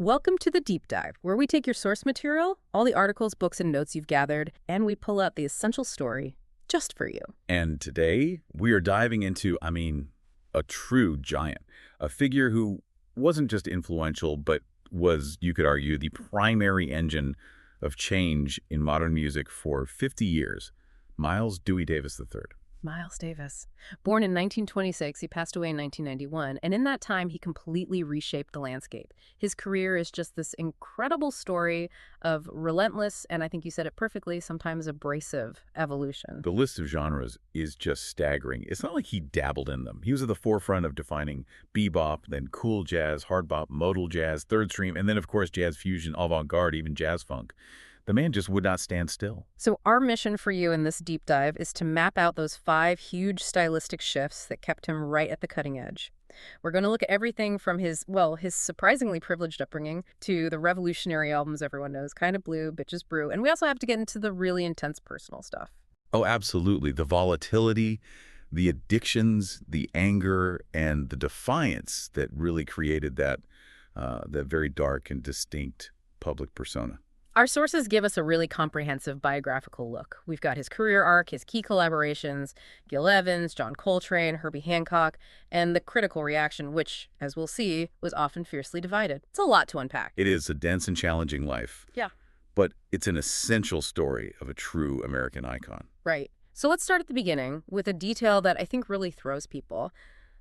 Welcome to the Deep Dive, where we take your source material, all the articles, books, and notes you've gathered, and we pull out the essential story just for you. And today, we are diving into, a true giant, a figure who wasn't just influential, but was, you could argue, the primary engine of change in modern music for 50 years, Miles Dewey Davis III. Miles Davis. Born in 1926, he passed away in 1991, and in that time, he completely reshaped the landscape. His career is just this incredible story of relentless, and I think you said it perfectly, sometimes abrasive evolution. The list of genres is just staggering. It's not like he dabbled in them. He was at the forefront of defining bebop, then cool jazz, hard bop, modal jazz, third stream, and then, of course, jazz fusion, avant-garde, even jazz funk. The man just would not stand still. So our mission for you in this deep dive is to map out those 5 huge stylistic shifts that kept him right at the cutting edge. We're going to look at everything from his surprisingly privileged upbringing to the revolutionary albums everyone knows, Kind of Blue, Bitches Brew, and we also have to get into the really intense personal stuff. Oh, absolutely. The volatility, the addictions, the anger, and the defiance that really created that very dark and distinct public persona. Our sources give us a really comprehensive biographical look. We've got his career arc, his key collaborations, Gil Evans, John Coltrane, Herbie Hancock, and the critical reaction, which, as we'll see, was often fiercely divided. It's a lot to unpack. It is a dense and challenging life. Yeah. But it's an essential story of a true American icon. Right. So let's start at the beginning with a detail that I think really throws people.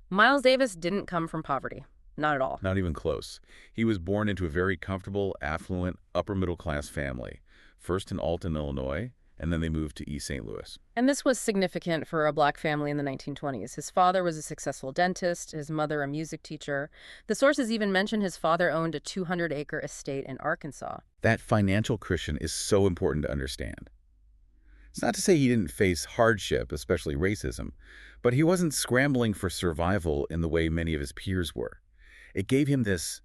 Miles Davis didn't come from poverty. Not at all. Not even close. He was born into a very comfortable, affluent, upper-middle-class family, first in Alton, Illinois, and then they moved to East St. Louis. And this was significant for a black family in the 1920s. His father was a successful dentist, his mother a music teacher. The sources even mention his father owned a 200-acre estate in Arkansas. That financial cushion is so important to understand. It's not to say he didn't face hardship, especially racism, but he wasn't scrambling for survival in the way many of his peers were. It gave him this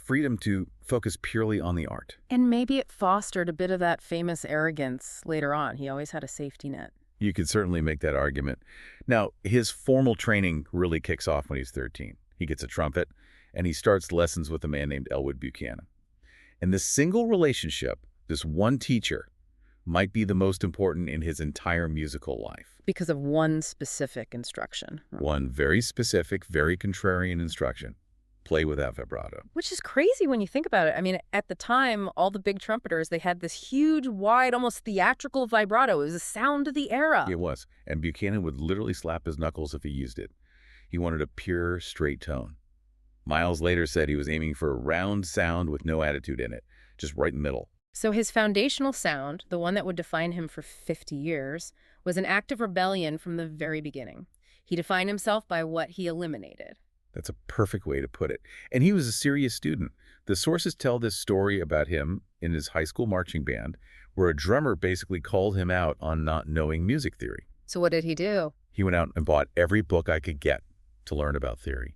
freedom to focus purely on the art. And maybe it fostered a bit of that famous arrogance later on. He always had a safety net. You could certainly make that argument. Now, his formal training really kicks off when he's 13. He gets a trumpet, and he starts lessons with a man named Elwood Buchanan. And this single relationship, this one teacher, might be the most important in his entire musical life. Because of one specific instruction. One very specific, very contrarian instruction. Play without vibrato. Which is crazy when you think about it. I mean, at the time, all the big trumpeters, they had this huge, wide, almost theatrical vibrato. It was the sound of the era. It was. And Buchanan would literally slap his knuckles if he used it. He wanted a pure, straight tone. Miles later said he was aiming for a round sound with no attitude in it, just right in the middle. So his foundational sound, the one that would define him for 50 years, was an act of rebellion from the very beginning. He defined himself by what he eliminated. That's a perfect way to put it. And he was a serious student. The sources tell this story about him in his high school marching band, where a drummer basically called him out on not knowing music theory. So what did he do? He went out and bought every book I could get to learn about theory.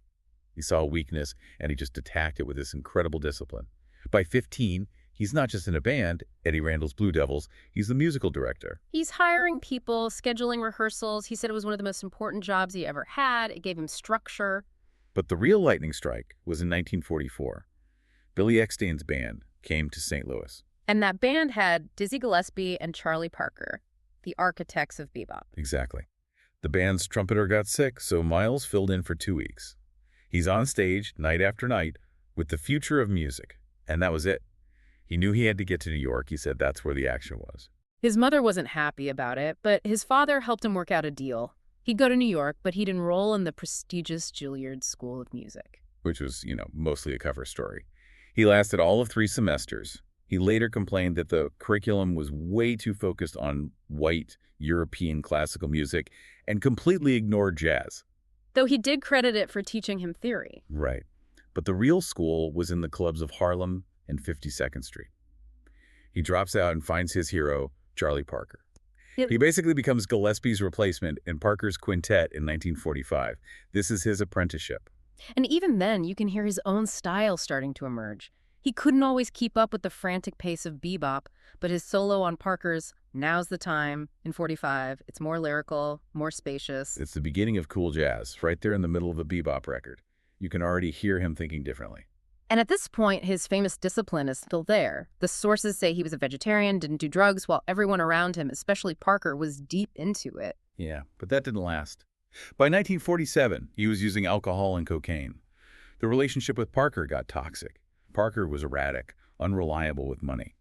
He saw a weakness, and he just attacked it with this incredible discipline. By 15, he's not just in a band, Eddie Randall's Blue Devils, he's the musical director. He's hiring people, scheduling rehearsals. He said it was one of the most important jobs he ever had. It gave him structure. But the real lightning strike was in 1944. Billy Eckstain's band came to St. Louis. And that band had Dizzy Gillespie and Charlie Parker, the architects of bebop. Exactly. The band's trumpeter got sick, so Miles filled in for 2 weeks. He's on stage night after night with the future of music, and that was it. He knew he had to get to New York. He said that's where the action was. His mother wasn't happy about it, but his father helped him work out a deal. He'd go to New York, but he'd enroll in the prestigious Juilliard School of Music. Which was, mostly a cover story. He lasted all of 3 semesters. He later complained that the curriculum was way too focused on white European classical music and completely ignored jazz. Though he did credit it for teaching him theory. Right. But the real school was in the clubs of Harlem and 52nd Street. He drops out and finds his hero, Charlie Parker. He basically becomes Gillespie's replacement in Parker's quintet in 1945. This is his apprenticeship. And even then, you can hear his own style starting to emerge. He couldn't always keep up with the frantic pace of bebop, but his solo on Parker's Now's the Time in 45, it's more lyrical, more spacious. It's the beginning of cool jazz, right there in the middle of a bebop record. You can already hear him thinking differently. And at this point, his famous discipline is still there. The sources say he was a vegetarian, didn't do drugs, while everyone around him, especially Parker, was deep into it. Yeah, but that didn't last. By 1947, he was using alcohol and cocaine. The relationship with Parker got toxic. Parker was erratic, unreliable with money.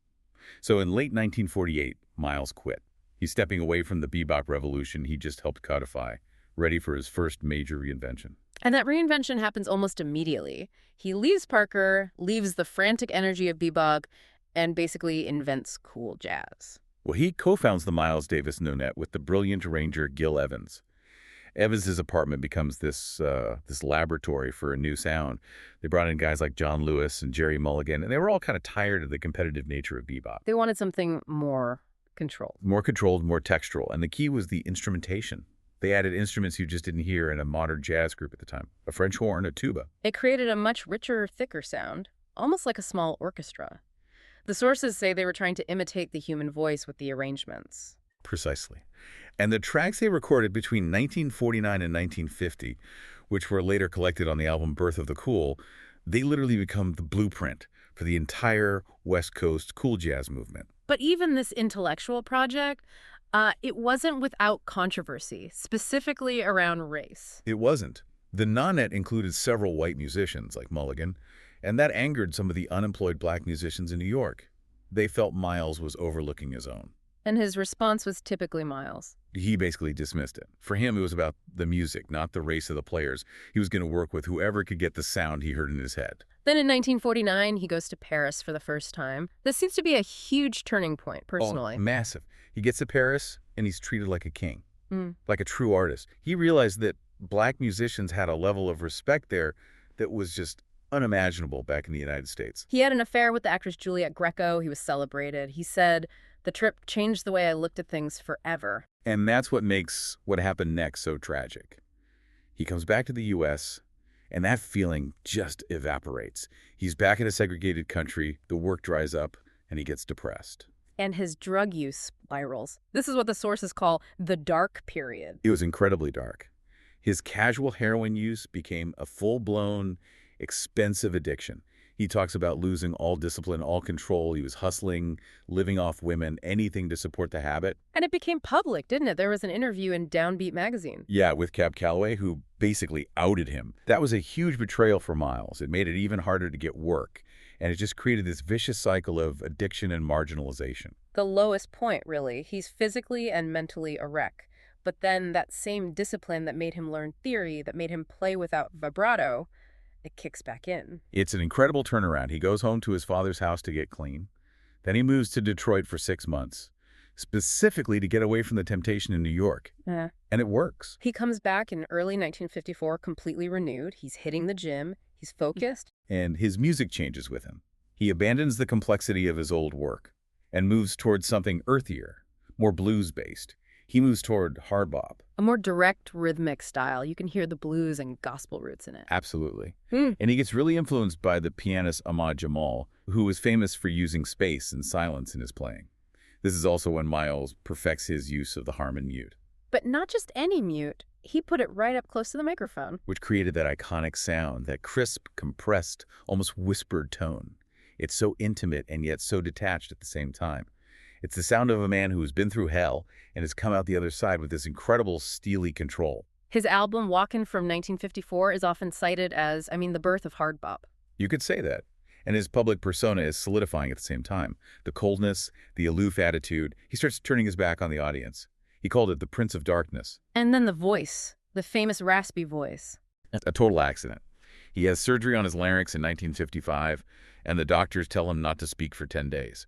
So in late 1948, Miles quit. He's stepping away from the bebop revolution he just helped codify, ready for his first major reinvention. And that reinvention happens almost immediately. He leaves Parker, leaves the frantic energy of bebop, and basically invents cool jazz. Well, he co-founds the Miles Davis Nonet with the brilliant arranger Gil Evans. Evans's apartment becomes this laboratory for a new sound. They brought in guys like John Lewis and Jerry Mulligan, and they were all kind of tired of the competitive nature of bebop. They wanted something more controlled. More controlled, more textural, and the key was the instrumentation. They added instruments you just didn't hear in a modern jazz group at the time. A French horn, a tuba. It created a much richer, thicker sound, almost like a small orchestra. The sources say they were trying to imitate the human voice with the arrangements. Precisely. And the tracks they recorded between 1949 and 1950, which were later collected on the album Birth of the Cool, they literally become the blueprint for the entire West Coast cool jazz movement. But even this intellectual project, it wasn't without controversy, specifically around race. It wasn't. The Nonet included several white musicians, like Mulligan, and that angered some of the unemployed black musicians in New York. They felt Miles was overlooking his own. And his response was typically Miles. He basically dismissed it. For him, it was about the music, not the race of the players. He was going to work with whoever could get the sound he heard in his head. Then in 1949, he goes to Paris for the first time. This seems to be a huge turning point, personally. Oh, massive. He gets to Paris, and he's treated like a king, like a true artist. He realized that black musicians had a level of respect there that was just unimaginable back in the United States. He had an affair with the actress Juliette Greco. He was celebrated. He said, "The trip changed the way I looked at things forever." And that's what makes what happened next so tragic. He comes back to the U.S., and that feeling just evaporates. He's back in a segregated country, the work dries up, and he gets depressed. And his drug use spirals. This is what the sources call the dark period. It was incredibly dark. His casual heroin use became a full-blown, expensive addiction. He talks about losing all discipline, all control. He was hustling, living off women, anything to support the habit. And it became public, didn't it? There was an interview in Downbeat magazine. Yeah, with Cab Calloway, who basically outed him. That was a huge betrayal for Miles. It made it even harder to get work. And it just created this vicious cycle of addiction and marginalization. The lowest point, really. He's physically and mentally a wreck. But then that same discipline that made him learn theory, that made him play without vibrato, it kicks back in. It's an incredible turnaround. He goes home to his father's house to get clean. Then he moves to Detroit for 6 months, specifically to get away from the temptation in New York. Yeah. And it works. He comes back in early 1954 completely renewed. He's hitting the gym. He's focused. And his music changes with him. He abandons the complexity of his old work and moves towards something earthier, more blues-based. He moves toward hard bop. A more direct rhythmic style. You can hear the blues and gospel roots in it. Absolutely. And he gets really influenced by the pianist Ahmad Jamal, who was famous for using space and silence in his playing. This is also when Miles perfects his use of the Harmon mute. But not just any mute. He put it right up close to the microphone. Which created that iconic sound, that crisp, compressed, almost whispered tone. It's so intimate and yet so detached at the same time. It's the sound of a man who has been through hell and has come out the other side with this incredible steely control. His album, Walkin' from 1954, is often cited as, the birth of hard bop. You could say that. And his public persona is solidifying at the same time. The coldness, the aloof attitude. He starts turning his back on the audience. He called it the Prince of Darkness. And then the voice, the famous raspy voice. A total accident. He has surgery on his larynx in 1955, and the doctors tell him not to speak for 10 days.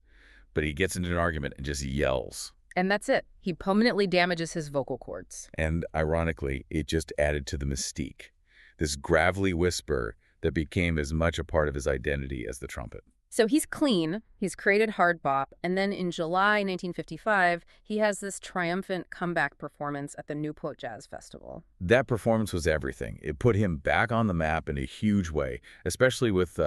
But he gets into an argument and just yells. And that's it. He permanently damages his vocal cords. And ironically, it just added to the mystique. This gravelly whisper that became as much a part of his identity as the trumpet. So he's clean, he's created hard bop, and then in July 1955, he has this triumphant comeback performance at the Newport Jazz Festival. That performance was everything. It put him back on the map in a huge way, especially with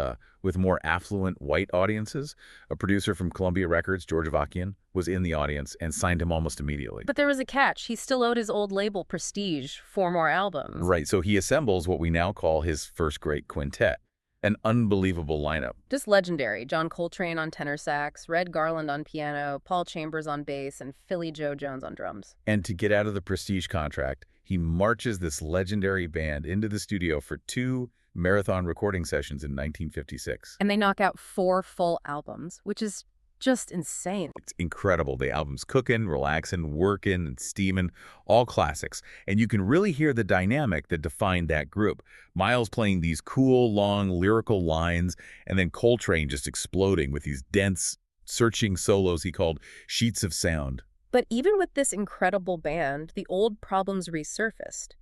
more affluent white audiences. A producer from Columbia Records, George Avakian, was in the audience and signed him almost immediately. But there was a catch. He still owed his old label Prestige 4 more albums. Right, so he assembles what we now call his first great quintet. An unbelievable lineup. Just legendary. John Coltrane on tenor sax, Red Garland on piano, Paul Chambers on bass, and Philly Joe Jones on drums. And to get out of the Prestige contract, he marches this legendary band into the studio for 2 marathon recording sessions in 1956. And they knock out 4 full albums, which is just insane. It's incredible. The album's cooking, relaxing, working, and steaming, all classics. And you can really hear the dynamic that defined that group. Miles playing these cool, long, lyrical lines, and then Coltrane just exploding with these dense, searching solos he called sheets of sound. But even with this incredible band, the old problems resurfaced.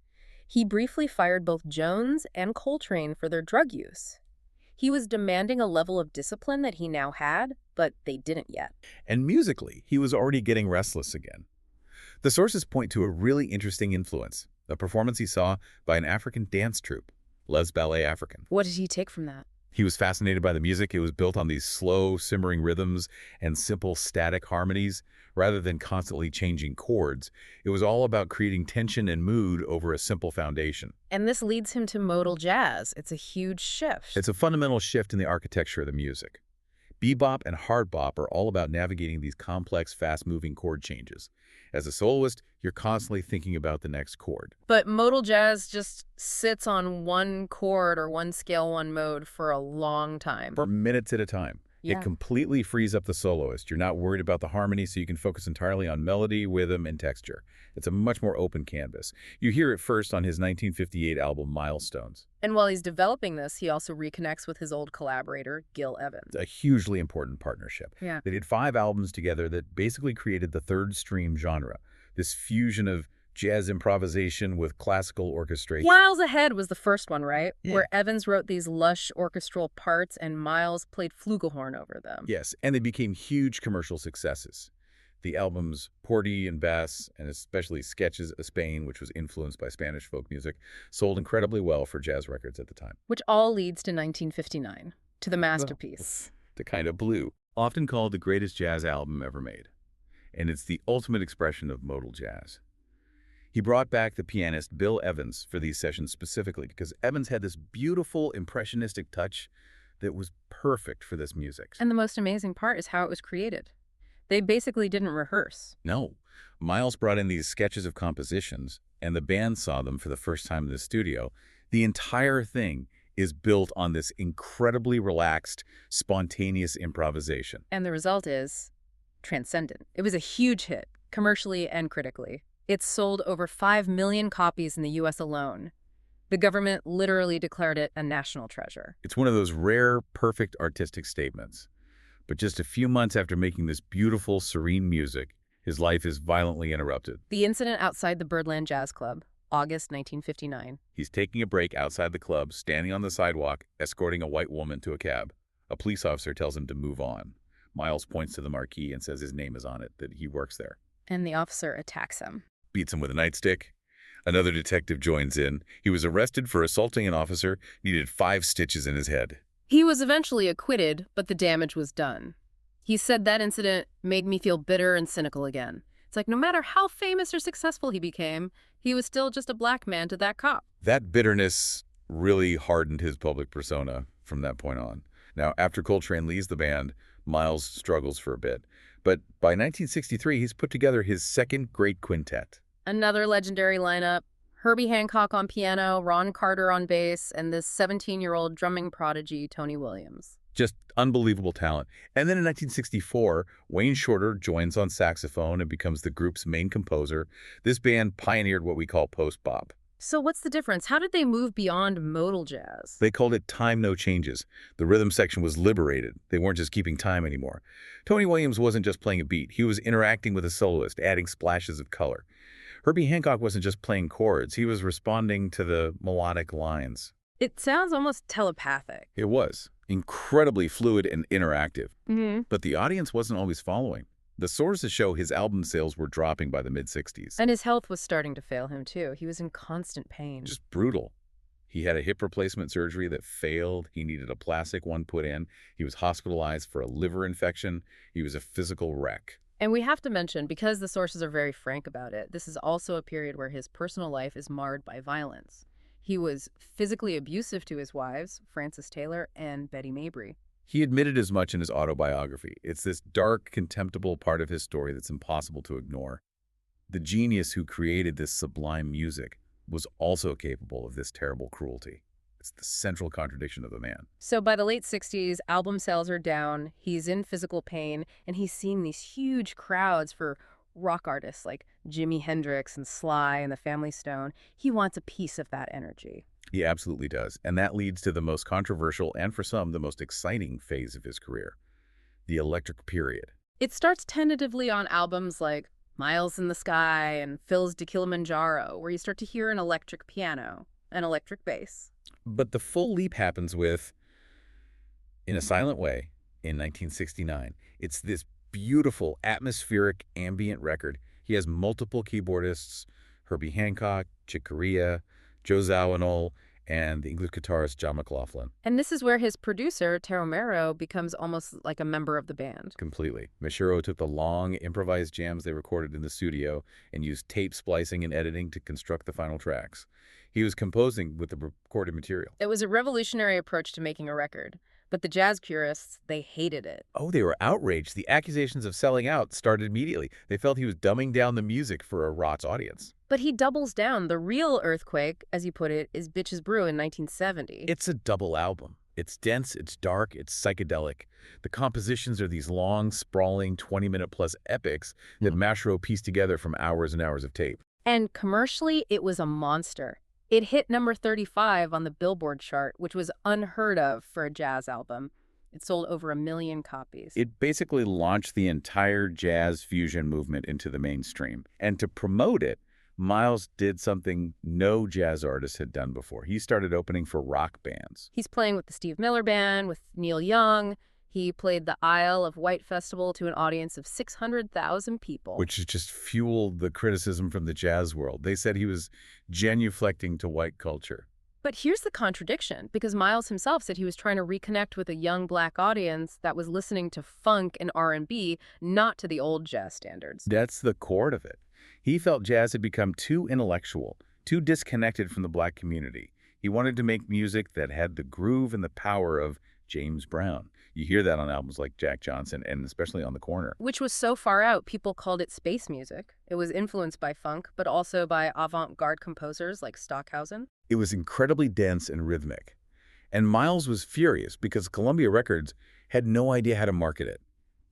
He briefly fired both Jones and Coltrane for their drug use. He was demanding a level of discipline that he now had, but they didn't yet. And musically, he was already getting restless again. The sources point to a really interesting influence, a performance he saw by an African dance troupe, Les Ballet African. What did he take from that? He was fascinated by the music. It was built on these slow, simmering rhythms and simple, static harmonies, rather than constantly changing chords. It was all about creating tension and mood over a simple foundation. And this leads him to modal jazz. It's a huge shift. It's a fundamental shift in the architecture of the music. Bebop and hard bop are all about navigating these complex, fast-moving chord changes. As a soloist, you're constantly thinking about the next chord. But modal jazz just sits on one chord or one scale, one mode for a long time. For minutes at a time. Yeah. It completely frees up the soloist. You're not worried about the harmony, so you can focus entirely on melody, rhythm, and texture. It's a much more open canvas. You hear it first on his 1958 album, Milestones. And while he's developing this, he also reconnects with his old collaborator, Gil Evans. A hugely important partnership. Yeah. They did 5 albums together that basically created the third stream genre, this fusion of jazz improvisation with classical orchestration. Miles Ahead was the first one, right? Yeah. Where Evans wrote these lush orchestral parts and Miles played flugelhorn over them. Yes, and they became huge commercial successes. The albums Porty and Bass, and especially Sketches of Spain, which was influenced by Spanish folk music, sold incredibly well for jazz records at the time. Which all leads to 1959, to the masterpiece. The Kind of Blue, often called the greatest jazz album ever made. And it's the ultimate expression of modal jazz. He brought back the pianist Bill Evans for these sessions specifically because Evans had this beautiful impressionistic touch that was perfect for this music. And the most amazing part is how it was created. They basically didn't rehearse. No. Miles brought in these sketches of compositions, and the band saw them for the first time in the studio. The entire thing is built on this incredibly relaxed, spontaneous improvisation. And the result is transcendent. It was a huge hit, commercially and critically. It's sold over 5 million copies in the U.S. alone. The government literally declared it a national treasure. It's one of those rare, perfect artistic statements. But just a few months after making this beautiful, serene music, his life is violently interrupted. The incident outside the Birdland Jazz Club, August 1959. He's taking a break outside the club, standing on the sidewalk, escorting a white woman to a cab. A police officer tells him to move on. Miles points to the marquee and says his name is on it, that he works there. And the officer attacks him. Beats him with a nightstick. Another detective joins in. He was arrested for assaulting an officer, needed 5 stitches in his head. He was eventually acquitted, but the damage was done. He said that incident made me feel bitter and cynical again. It's like no matter how famous or successful he became, he was still just a black man to that cop. That bitterness really hardened his public persona from that point on. Now, after Coltrane leaves the band, Miles struggles for a bit. But by 1963, he's put together his second great quintet. Another legendary lineup. Herbie Hancock on piano, Ron Carter on bass, and this 17-year-old drumming prodigy, Tony Williams. Just unbelievable talent. And then in 1964, Wayne Shorter joins on saxophone and becomes the group's main composer. This band pioneered what we call post-bop. So what's the difference? How did they move beyond modal jazz? They called it time, no changes. The rhythm section was liberated. They weren't just keeping time anymore. Tony Williams wasn't just playing a beat. He was interacting with a soloist, adding splashes of color. Herbie Hancock wasn't just playing chords. He was responding to the melodic lines. It sounds almost telepathic. It was incredibly fluid and interactive. Mm-hmm. But the audience wasn't always following. The sources show his album sales were dropping by the mid-60s. And his health was starting to fail him, too. He was in constant pain. Just brutal. He had a hip replacement surgery that failed. He needed a plastic one put in. He was hospitalized for a liver infection. He was a physical wreck. And we have to mention, because the sources are very frank about it, this is also a period where his personal life is marred by violence. He was physically abusive to his wives, Frances Taylor and Betty Mabry. He admitted as much in his autobiography. It's this dark, contemptible part of his story that's impossible to ignore. The genius who created this sublime music was also capable of this terrible cruelty. It's the central contradiction of the man. So by the late 60s, album sales are down, he's in physical pain, and he's seeing these huge crowds for rock artists like Jimi Hendrix and Sly and the Family Stone. He wants a piece of that energy. He absolutely does. And that leads to the most controversial and, for some, the most exciting phase of his career, the electric period. It starts tentatively on albums like Miles in the Sky and Phil's De Kilimanjaro, where you start to hear an electric piano, an electric bass. But the full leap happens with In a Silent Way in 1969. It's this beautiful, atmospheric, ambient record. He has multiple keyboardists, Herbie Hancock, Chick Corea, Joe Zawinul, and the English guitarist John McLaughlin. And this is where his producer, Taro Mero, becomes almost like a member of the band. Completely. Mashiro took the long, improvised jams they recorded in the studio and used tape splicing and editing to construct the final tracks. He was composing with the recorded material. It was a revolutionary approach to making a record, but the jazz purists, they hated it. Oh, they were outraged. The accusations of selling out started immediately. They felt he was dumbing down the music for a Rots audience. But he doubles down. The real earthquake, as you put it, is Bitches Brew in 1970. It's a double album. It's dense, it's dark, it's psychedelic. The compositions are these long, sprawling, 20-minute-plus epics that Mashiro pieced together from hours and hours of tape. And commercially, it was a monster. It hit number 35 on the Billboard chart, which was unheard of for a jazz album. It sold over 1 million copies. It basically launched the entire jazz fusion movement into the mainstream. And to promote it, Miles did something no jazz artist had done before. He started opening for rock bands. He's playing with the Steve Miller Band, with Neil Young. He played the Isle of Wight Festival to an audience of 600,000 people. Which just fueled the criticism from the jazz world. They said he was genuflecting to white culture. But here's the contradiction, because Miles himself said he was trying to reconnect with a young black audience that was listening to funk and R&B, not to the old jazz standards. That's the core of it. He felt jazz had become too intellectual, too disconnected from the black community. He wanted to make music that had the groove and the power of James Brown. You hear that on albums like Jack Johnson and especially on The Corner. Which was so far out, people called it space music. It was influenced by funk, but also by avant-garde composers like Stockhausen. It was incredibly dense and rhythmic. And Miles was furious because Columbia Records had no idea how to market it.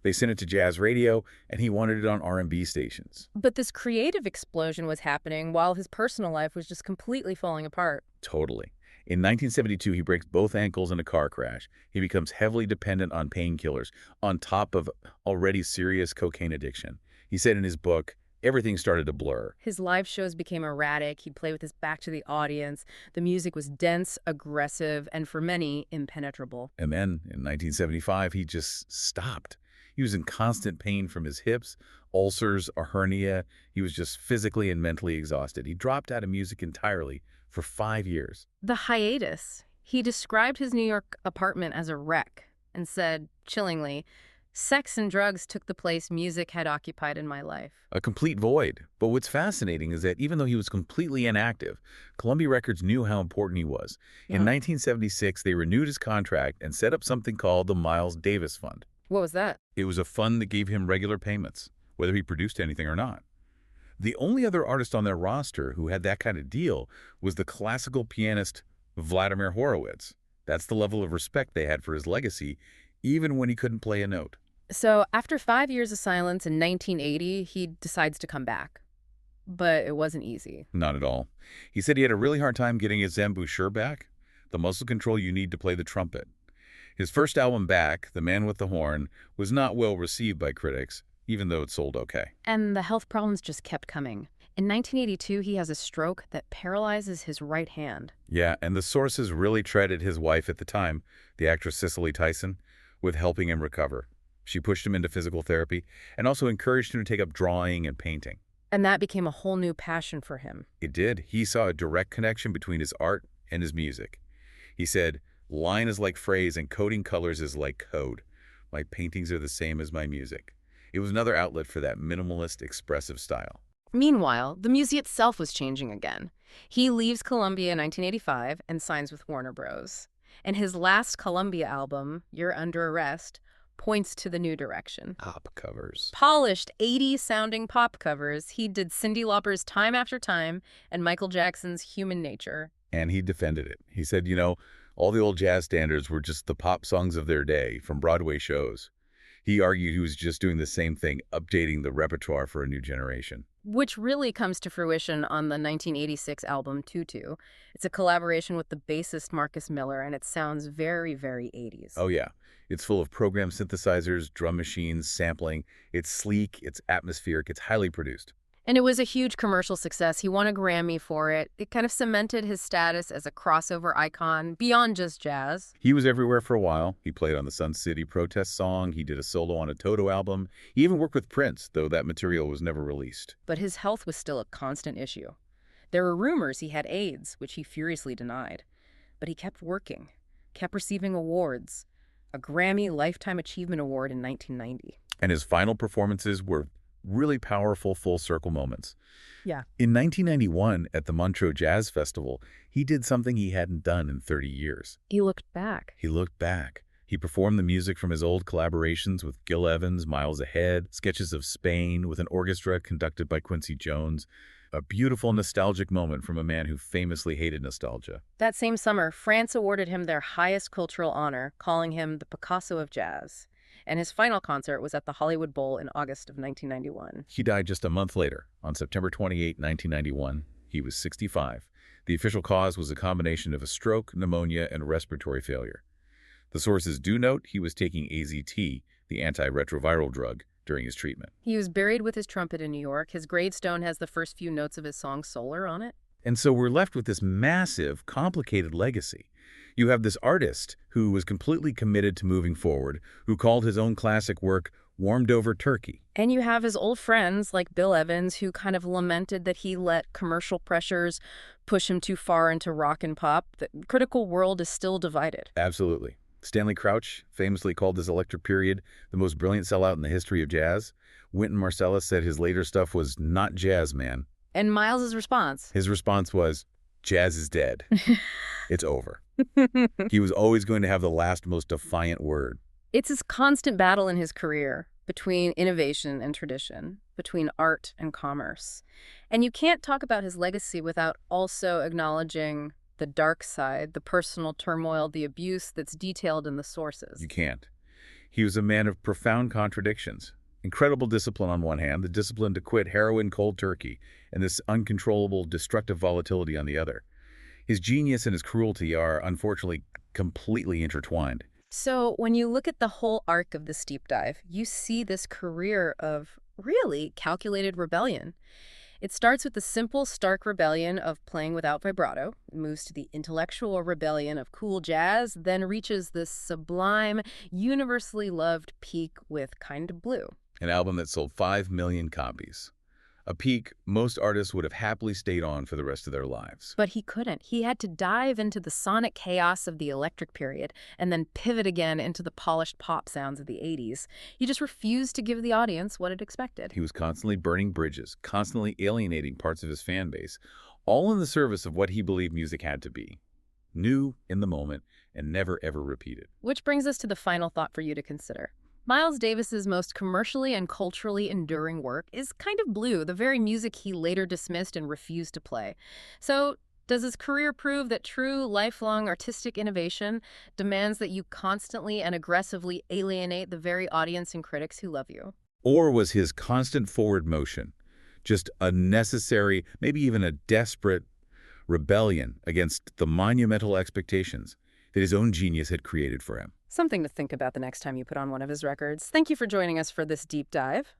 They sent it to jazz radio, and he wanted it on R&B stations. But this creative explosion was happening while his personal life was just completely falling apart. Totally. In 1972, he breaks both ankles in a car crash. He becomes heavily dependent on painkillers, on top of already serious cocaine addiction. He said in his book, everything started to blur. His live shows became erratic. He'd play with his back to the audience. The music was dense, aggressive, and for many, impenetrable. And then, in 1975, he just stopped. He was in constant pain from his hips, ulcers, a hernia. He was just physically and mentally exhausted. He dropped out of music entirely for 5 years. The hiatus. He described his New York apartment as a wreck and said, chillingly, sex and drugs took the place music had occupied in my life. A complete void. But what's fascinating is that even though he was completely inactive, Columbia Records knew how important he was. In 1976, they renewed his contract and set up something called the Miles Davis Fund. What was that? It was a fund that gave him regular payments, whether he produced anything or not. The only other artist on their roster who had that kind of deal was the classical pianist Vladimir Horowitz. That's the level of respect they had for his legacy, even when he couldn't play a note. So after 5 years of silence in 1980, he decides to come back. But it wasn't easy. Not at all. He said he had a really hard time getting his embouchure back, the muscle control you need to play the trumpet. His first album back, The Man with the Horn, was not well received by critics, even though it sold okay. And the health problems just kept coming. In 1982, he has a stroke that paralyzes his right hand. Yeah, and the sources really treated his wife at the time, the actress Cicely Tyson, with helping him recover. She pushed him into physical therapy and also encouraged him to take up drawing and painting. And that became a whole new passion for him. It did. He saw a direct connection between his art and his music. He said, "Line is like phrase and coding colors is like code. My paintings are the same as my music." It was another outlet for that minimalist, expressive style. Meanwhile, the music itself was changing again. He leaves Columbia in 1985 and signs with Warner Bros. And his last Columbia album, You're Under Arrest, points to the new direction. Pop covers. Polished 80s-sounding pop covers, he did Cyndi Lauper's Time After Time and Michael Jackson's Human Nature. And he defended it. He said, all the old jazz standards were just the pop songs of their day from Broadway shows. He argued he was just doing the same thing, updating the repertoire for a new generation. Which really comes to fruition on the 1986 album Tutu. It's a collaboration with the bassist Marcus Miller, and it sounds very, very 80s. Oh, yeah. It's full of programmed synthesizers, drum machines, sampling. It's sleek, it's atmospheric, it's highly produced. And it was a huge commercial success. He won a Grammy for it. It kind of cemented his status as a crossover icon beyond just jazz. He was everywhere for a while. He played on the Sun City protest song. He did a solo on a Toto album. He even worked with Prince, though that material was never released. But his health was still a constant issue. There were rumors he had AIDS, which he furiously denied. But he kept working, kept receiving awards. A Grammy Lifetime Achievement Award in 1990. And his final performances were really powerful full-circle moments. Yeah. In 1991, at the Montreux Jazz Festival, he did something he hadn't done in 30 years. He looked back. He looked back. He performed the music from his old collaborations with Gil Evans, Miles Ahead, sketches of Spain with an orchestra conducted by Quincy Jones. A beautiful nostalgic moment from a man who famously hated nostalgia. That same summer, France awarded him their highest cultural honor, calling him the Picasso of jazz. And his final concert was at the Hollywood Bowl in August of 1991. He died just a month later, on September 28, 1991. He was 65. The official cause was a combination of a stroke, pneumonia, and respiratory failure. The sources do note he was taking AZT, the antiretroviral drug, during his treatment. He was buried with his trumpet in New York. His gravestone has the first few notes of his song Solar on it. And so we're left with this massive, complicated legacy. You have this artist who was completely committed to moving forward, who called his own classic work Warmed Over Turkey. And you have his old friends like Bill Evans, who kind of lamented that he let commercial pressures push him too far into rock and pop. The critical world is still divided. Absolutely. Stanley Crouch famously called this electric period the most brilliant sellout in the history of jazz. Wynton Marsalis said his later stuff was not jazz, man. And Miles's response? His response was, jazz is dead. It's over. He was always going to have the last, most defiant word. It's his constant battle in his career between innovation and tradition, between art and commerce. And you can't talk about his legacy without also acknowledging the dark side, the personal turmoil, the abuse that's detailed in the sources. You can't. He was a man of profound contradictions. Incredible discipline on one hand, the discipline to quit heroin cold turkey, and this uncontrollable, destructive volatility on the other. His genius and his cruelty are, unfortunately, completely intertwined. So when you look at the whole arc of this deep dive, you see this career of really calculated rebellion. It starts with the simple, stark rebellion of playing without vibrato, moves to the intellectual rebellion of cool jazz, then reaches this sublime, universally loved peak with Kind of Blue. An album that sold 5 million copies. A peak most artists would have happily stayed on for the rest of their lives. But he couldn't. He had to dive into the sonic chaos of the electric period and then pivot again into the polished pop sounds of the 80s. He just refused to give the audience what it expected. He was constantly burning bridges, constantly alienating parts of his fan base, all in the service of what he believed music had to be. New, in the moment, and never ever repeated. Which brings us to the final thought for you to consider. Miles Davis's most commercially and culturally enduring work is Kind of Blue, the very music he later dismissed and refused to play. So, does his career prove that true, lifelong artistic innovation demands that you constantly and aggressively alienate the very audience and critics who love you? Or was his constant forward motion just a necessary, maybe even a desperate rebellion against the monumental expectations that his own genius had created for him? Something to think about the next time you put on one of his records. Thank you for joining us for this deep dive.